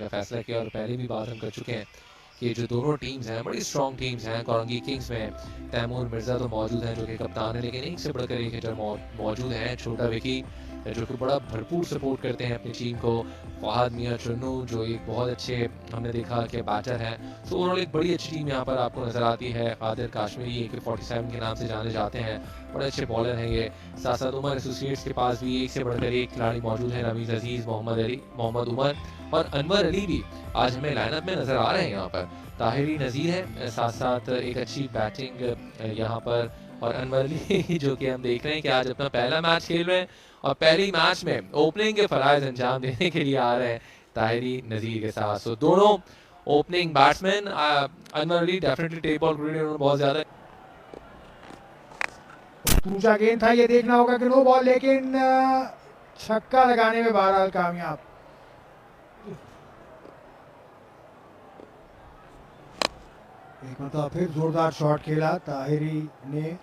का फैसला किया। और पहले भी बात हम कर चुके हैं कि जो दोनों टीम्स हैं बड़ी स्ट्रॉन्ग टीम्स हैं। कोरंगी किंग्स में तैमूर मिर्ज़ा तो मौजूद हैं जो कि कप्तान है, लेकिन एक से बढ़कर एक हिटर मौजूद हैं। छोटा विकी जो कि बड़ा भरपूर सपोर्ट करते हैं अपनी टीम को। फहाद मियाँ चुन्नू जो एक बहुत अच्छे हमने देखा कि बैटर हैं। तो ओवरऑल एक बड़ी अच्छी टीम यहाँ पर आपको नज़र आती है। कादिर काश्मीरी AK-47 के नाम से जाने जाते हैं, बड़े अच्छे बॉलर हैं ये। साथ साथ उमर एसोसिएट्स के पास भी एक से बढ़कर एक खिलाड़ी मौजूद है। रमीज़ अजीज़, मोहम्मद उमर और अनवर अली भी आज हमें लाइनअप में नज़र आ रहे हैं यहाँ पर। ताहिरी नज़ीर है, साथ साथ एक अच्छी बैटिंग यहाँ पर। और अनवर अली जो कि हम देख रहे हैं कि आज अपना पहला मैच खेल रहे हैं और पहले ही मैच में ओपनिंग के फराइज अंजाम देने के लिए आ रहे हैं ताहिरी नज़ीर के साथ। सो दोनों opening batsman. Anwar Ali definitely tape ball उन्होंने बहुत ज़्यादा दूसरा गेंद था, ये देखना होगा कि नो बॉल, लेकिन छक्का लगाने में बहरहाल कामयाब। एक मतलब फिर जोरदार शॉट खेला, ताहिरी ने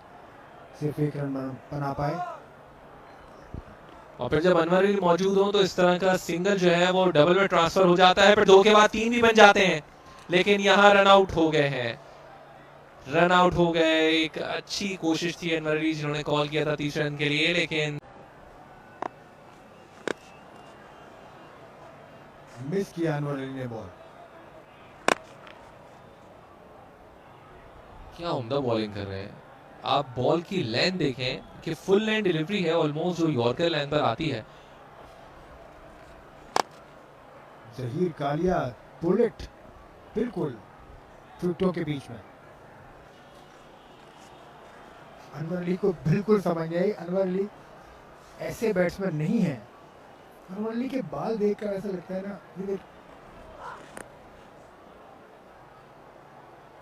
सिर्फ एक रन बना पाए। और फिर जब अनवर अली मौजूद हो तो इस तरह का सिंगल जो है वो डबल में ट्रांसफर हो जाता है, फिर 2 के बाद 3 भी बन जाते हैं। लेकिन यहाँ रन आउट हो गए हैं, रन आउट हो गए। एक अच्छी कोशिश थी अनवर अली जिन्होंने कॉल किया था तीसरे रन के लिए, लेकिन मिस किया अनवर अली ने बॉल। क्या उम्दा बॉलिंग कर रहे हैं। आप बॉल की लेंथ देखें कि फुल लेंथ डिलीवरी है ऑलमोस्ट जो यॉर्कर लेंथ पर आती है। जहीर कालिया बुलेट बिल्कुल चुटों के बीच में। अनवर अली को बिल्कुल समझ आई, अनवर अली ऐसे बैट्समैन नहीं है। अनवर अली के बाल देखकर ऐसा लगता है ना, ये देख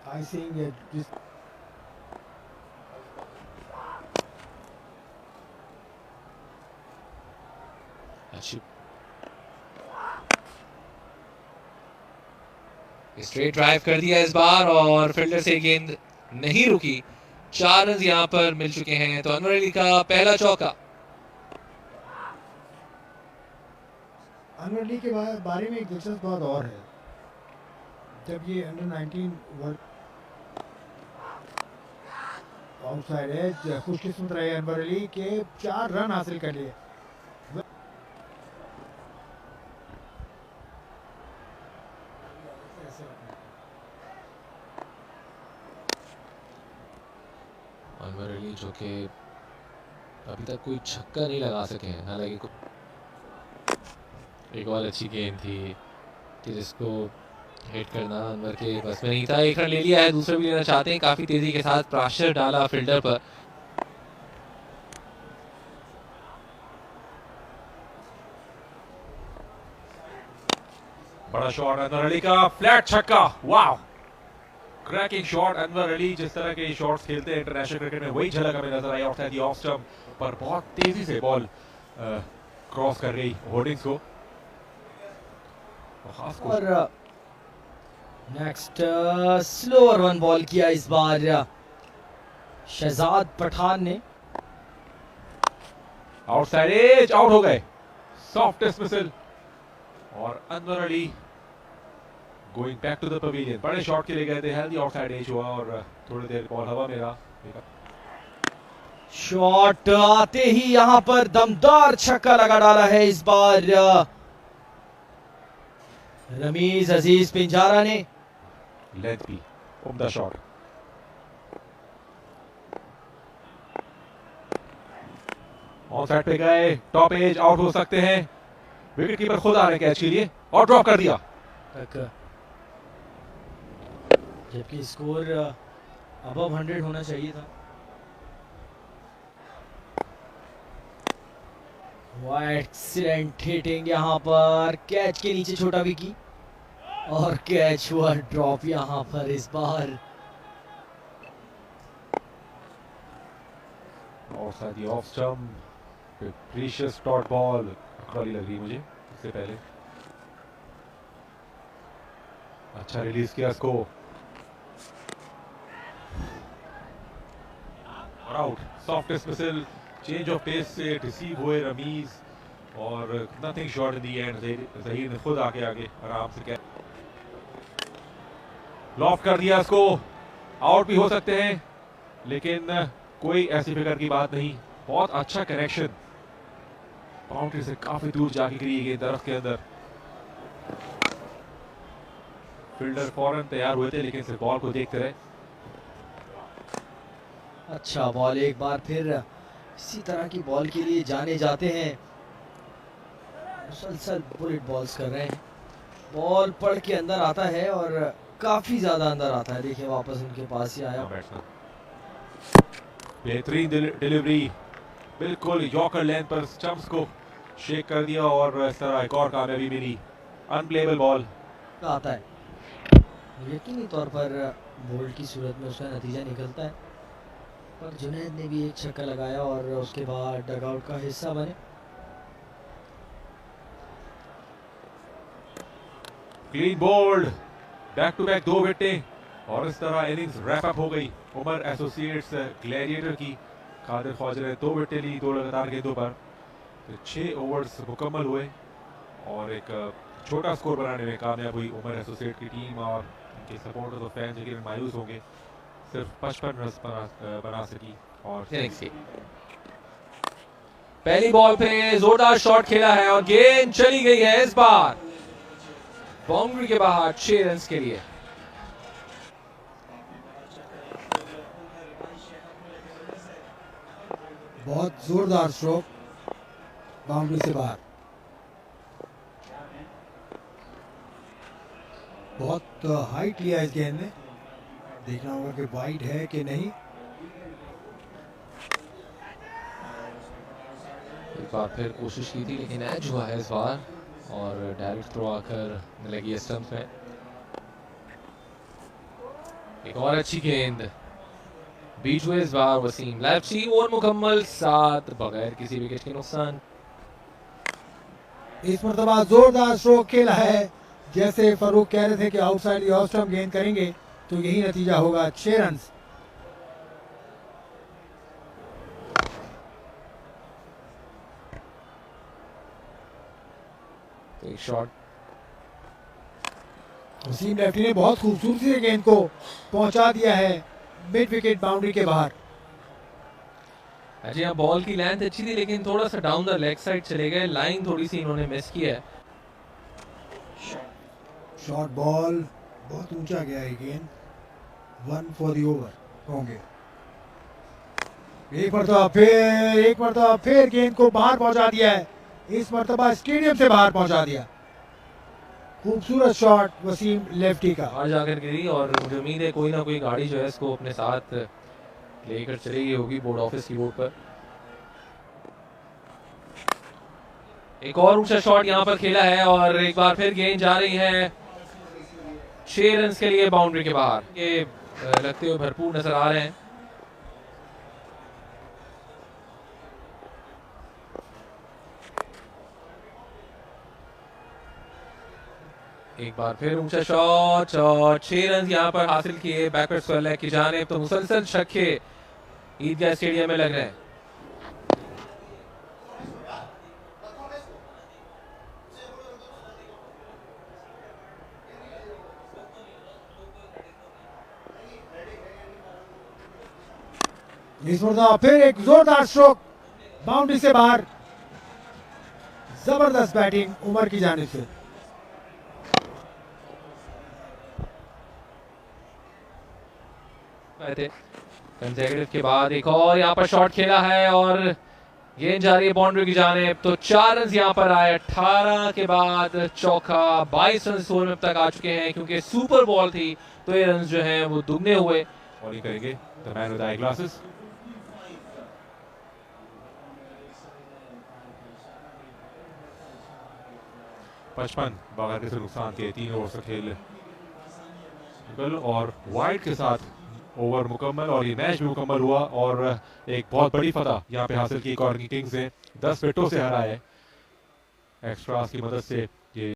आई सीइंग जिस अच्छी स्ट्रेट ड्राइव कर दिया इस बार और फील्डर से गेंद नहीं रुकी। 4 रन यहां पर मिल चुके हैं। तो अनवर अली का पहला चौका। अनवर अली के बारे में एक दिलचस्प बात और है, जब ये अंडर-19 वर्ल्ड आउटसाइड है, खुशकिस्मत रहे अनवर अली के 4 रन हासिल कर लिए। अनवर अली जो कि अभी तक कोई छक्का नहीं लगा सके हैं, हालांकि एक और अच्छी गेंद थी जिसको हिट करना अनवर के बस में नहीं था। एक रन ले लिया है, दूसरा भी लेना चाहते हैं। काफी तेजी के साथ प्रेशर डाला फील्डर पर। बड़ा शॉट अनवर अली का, फ्लैट छक्का, वाह क्रैकिंग शॉट। अनवर अली जिस तरह के शॉट्स खेलते हैं इंटरनेशनल क्रिकेट में वही झलक हमें नजर आई। आउटसाइड द ऑफ स्टंप पर बहुत तेजी से बॉल क्रॉस कर गई होर्डिंग्स को। और नेक्स्ट स्लोअर वन बॉल किया इस बार शहजाद पठान ने। आउटसाइड एज, आउट हो गए, सॉफ्ट डिसमिसल। और Anwar Ali going back to the pavilion, बड़े शॉट के लिए गए थे, हेल्दी आउटसाइड एज हुआ और थोड़ी देर बॉल हवा में रहा। शॉट आते ही यहां पर दमदार छक्का लगा डाला है इस बार रमीज अजीज पिंजारा ने। लेंथ भी उम्दा शॉट। ऑन साइड पे गए, टॉप एज, आउट हो सकते हैं। विकेट कीपर खुद आ रहे कैच के लिए और ड्रॉप कर दिया। जबकि स्कोर अबव 100 होना चाहिए था। एक्सीलेंट हिटिंग यहाँ पर, कैच के नीचे छोटा विकी और कैच हुआ ड्रॉप यहाँ पर इस बार। Off stump precious dot ball अकड़ी लग रही मुझे इससे पहले। अच्छा रिलीज किया इसको और out. Soft dismissal, change of pace से रिसीव हुए रमीज और nothing shot in the end. Zaheer ने खुद आगे आराम से लॉफ्ट कर दिया इसको। आउट भी हो सकते हैं लेकिन कोई ऐसी फिक्र की बात नहीं। बहुत अच्छा कनेक्शन, बाउंड्री से काफी दूर जाके गिरी गई दरख्त के अंदर। फील्डर फौरन तैयार हुए थे लेकिन सिर्फ बॉल को देखते रहे। अच्छा बॉल, एक बार फिर इसी तरह की बॉल के लिए जाने जाते हैं। मुसलसल बुलेट बॉल्स कर रहे हैं। बॉल पड़ के अंदर आता है और काफी ज्यादा अंदर आता है। देखिए वापस उनके पास ही आया। बेहतरीन डिलीवरी, बिल्कुल यॉर्कर लेंथ पर स्टंप्स को शेक कर दिया और इस तरह एक और कामयाबी मिली। अनप्लेबल बॉल आता है। यकीनी तौर पर बोल्ड की सूरत में उसका नतीजा निकलता है, पर जुनैद ने भी एक छक्का लगाया और उसके बाद डगआउट का हिस्सा बने। Clean bold, back to back 2 विकेटें और इस तरह इनिंग्स रैप अप हो गई। उमर एसोसिएट्स ग्लैडिएटर की कादिर ख्वाजा ने 2 विकेटें ली 2 लगातार गेंदों पर। तो 6 ओवर्स मुकम्मल हुए और एक छोटा स्कोर बनाने में कामयाब हुई उमर एसोसिएट की टीम। और उनके सपोर्टर्स और फैंस यकीनन मायूस होंगे, सिर्फ 55 रन बना सकी। और पहली बॉल पे जोरदार शॉट खेला है और गेंद चली गई है इस बार बाउंड्री के बाहर 6 रन के लिए। बहुत जोरदार स्ट्रोक, बाउंड्री से बाहर। बहुत हाइट लिया इस गेंद ने, देखना होगा कि वाइड है कि नहीं। एक बार फिर कोशिश की थी लेकिन एज हुआ है इस बार और डायरेक्ट थ्रो आकर लगी स्टंप में। एक और अच्छी गेंद बीच हुए इस बार वसीम। लेफ्टी ओवर मुकम्मल 7 बगैर किसी विकेट के नुकसान। इस मरतबा जोरदार स्ट्रोक खेला है। जैसे फरूक कह रहे थे कि आउटसाइड ऑफ स्टंप गेंद करेंगे तो यही नतीजा होगा, 6 रन। तो एक शॉट वसीम लेफ्टी ने बहुत खूबसूरती से गेंद को पहुंचा दिया है मिड विकेट बाउंड्री के बाहर। अजय यहाँ बॉल की लेंथ अच्छी थी लेकिन थोड़ा सा डाउन द लेग साइड चले गए। लाइन थोड़ी सी इन्होंने मिस की है। शॉर्ट बॉल, बहुत ऊंचा गया है गेंद। 1 फॉर द ओवर होंगे। एक मरतबा फिर गेंद को बाहर पहुंचा दिया है। इस मरतबा स्टेडियम से बाहर पहुंचा दिया। खूबसूरत शॉट वसीम लेफ्टी का। बाहर जाकर गिरी और मुझे उम्मीद है कोई ना कोई गाड़ी जो है इसको अपने साथ लेकर चली गई होगी बोर्ड ऑफिस की बोर्ड पर। एक और ऊंचा शॉट यहाँ पर खेला है और एक बार फिर गेंद जा रही है 6 रन के लिए बाउंड्री के बाहर। ये लगते हुए भरपूर नजर आ रहे हैं। एक बार फिर ऊंचा शॉट और 6 रन यहाँ पर हासिल किए बैकवर्ड स्क्वायर लेग की जानिब। तो मुसलसल छक्के ईदगाह स्टेडियम में लग रहे हैं। इस मरतबा फिर एक जोरदार स्ट्रोक बाउंड्री से बाहर। जबरदस्त बैटिंग उमर की जानिब से। कंसेक्यूटिव के बाद एक और यहाँ पर शॉट खेला है और गेंद जा रही है बाउंड्री की जानिब। तो 4 रन यहाँ पर आए। 18 के बाद चौका। 22 रन ओवर में अब तक आ चुके हैं क्योंकि सुपर बॉल थी तो ये रन जो हैं वो दुगने हुए। बॉलिंग करेंगे the man with eye glasses. पचपन बगैर किसी नुकसान के 3 ओवर से खेल और वाइड के साथ ओवर मुकम्मल और ये मैच भी मुकम्मल हुआ और एक बहुत बड़ी फतह यहाँ पे हासिल की कॉर्निंग किंग्स ने 10 विकेटों से हराया है। एक्स्ट्रास की मदद से